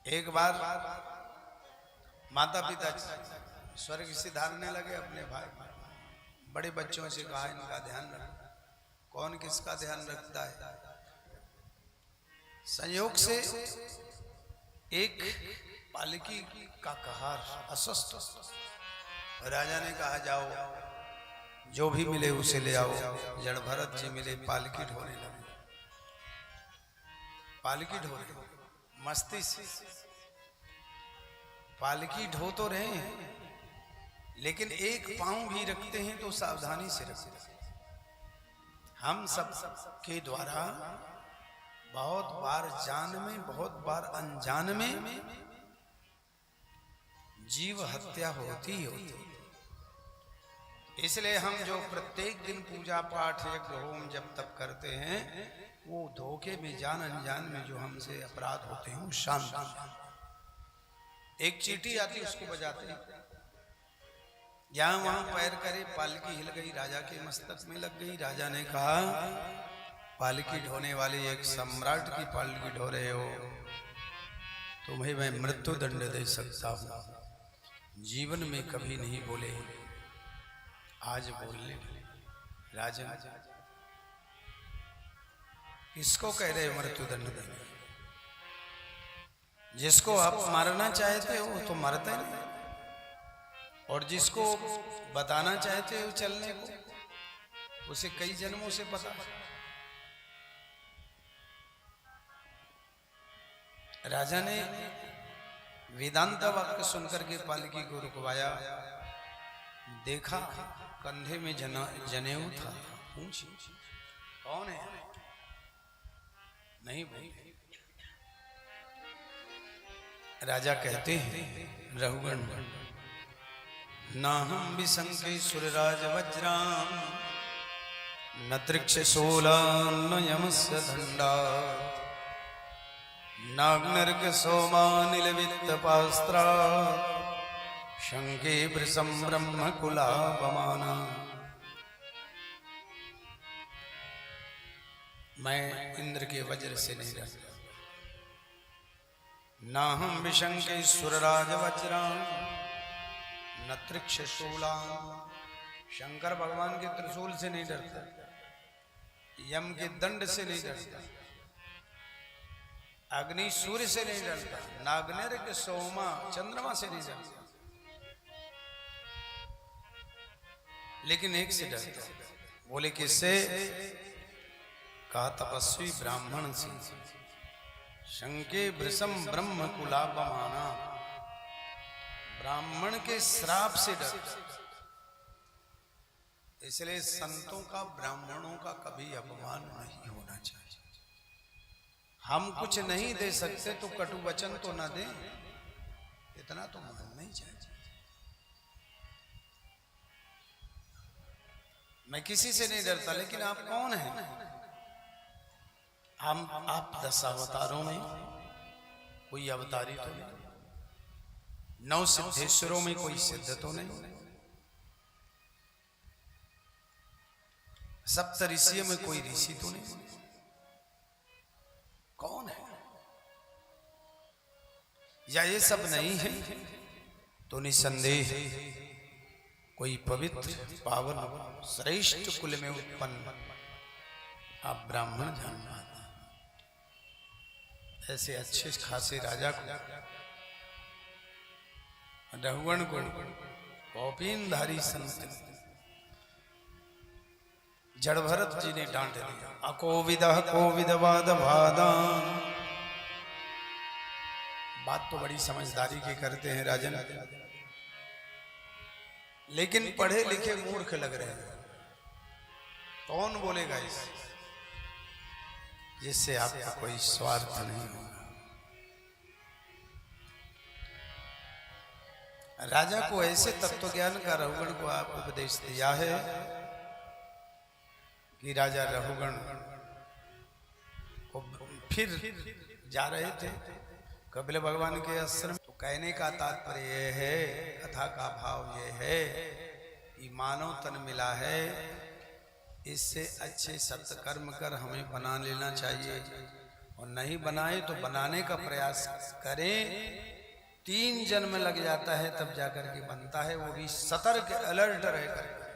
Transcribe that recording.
एक बार माता पिता स्वर्ग से धारने लगे अपने भाई, बड़े बच्चों से कहा इनका ध्यान रखना। कौन किसका ध्यान रखता है? संयोग से एक पालकी का कहार अस्वस्थ, राजा ने कहा जाओ जो भी मिले उसे ले आओ। जड़ भरत जी मिले, पालकी ढोने लगे। पालकी ढो रहे मस्ती से, पालकी ढो तो रहे हैं लेकिन एक पांव भी रखते हैं तो सावधानी से रखते हैं। हम सब के द्वारा बहुत बार जान में, बहुत बार अनजान में जीव हत्या होती होती। इसलिए हम जो प्रत्येक दिन पूजा पाठ यज्ञ होम जब तब करते हैं, वो धोखे में, जान अनजान में जो हमसे अपराध होते हैं वो शांत। एक चींटी आती उसको बजाते हैं, यहाँ वहां पैर करे, पालकी हिल गई, राजा के मस्तक में लग गई। राजा ने कहा पालकी ढोने वाले एक सम्राट की पालकी ढो रहे हो, तुम्हें मैं मृत्यु दंड दे सकता हूं। जीवन में कभी नहीं बोले, आज बोलने राजा। किसको कह रहे हो मृत्यु दंड देने? जिसको आप मारना चाहते हो तो मरते नहीं, और जिसको बताना चाहते हो चलने को, उसे कई जन्मों से पता। राजा ने वेदांत वाक्य सुनकर के पालकी को रुकवाया, देखा कंधे में जनेऊ था। पूछी कौन है? नहीं बोले। राजा कहते हैं रघुगण नाहम विशंके सुरराज वज्राम न तृक्ष शूला न यमस्य दंडा नाग्नर्क सोमानिल वित्तपास्त्रा शंके वृषम ब्रह्म कुलापमाना। मैं इंद्र के वज्र से नहीं डरता। ना हम विशंके सुरराज वज्राम न तृक्ष शूला, शंकर भगवान के त्रिशूल से नहीं डरता, यम के दंड से नहीं डरता, अग्नि सूर्य से नहीं डरता, नागनेर सोमा चंद्रमा से नहीं डरता, लेकिन एक से डरता। बोले किससे? कहा तपस्वी ब्राह्मण से। शंके वृषम ब्रह्म कुलापमाना, ब्राह्मण के श्राप से डरता। इसलिए संतों का, ब्राह्मणों का कभी अपमान नहीं होना चाहिए। हम कुछ नहीं दे सकते तो कटु वचन तो न दें, इतना तो मानना ही चाहिए। मैं किसी से नहीं डरता, लेकिन आप कौन हैं? आप 10 अवतारों में कोई अवतारी तो नहीं, 9 सिद्धेश्वरों में कोई सिद्ध तो नहीं, 7 ऋषियों में कोई ऋषि तो नहीं। कौन है? या ये सब नहीं है तो निसंदेह कोई पवित्र पावन श्रेष्ठ कुल में उत्पन्न आप ब्राह्मण जान पाते। ऐसे अच्छे खासे राजा को, रघुगण को कौपीनधारी संत जड़ भरत जी ने डांट दिया। अकोविद कोविदवाद भादान। बात तो बड़ी समझदारी की करते हैं राजन, लेकिन पढ़े लिखे मूर्ख लग रहे हैं। कौन बोलेगा इस, जिससे आपका कोई स्वार्थ नहीं होगा। राजा को ऐसे तत्व ज्ञान का रघुगण को आप उपदेश दिया है कि राजा रघुगण को फिर जा रहे थे कपिल भगवान के आश्रम। तो कहने का तात्पर्य यह है, कथा का भाव यह है कि मानव तन मिला है, इससे अच्छे सत्कर्म कर हमें बना लेना चाहिए और नहीं बनाए तो बनाने का प्रयास करें। 3 जन्म लग जाता है तब जाकर के बनता है, वो भी सतर्क अलर्ट रह कर।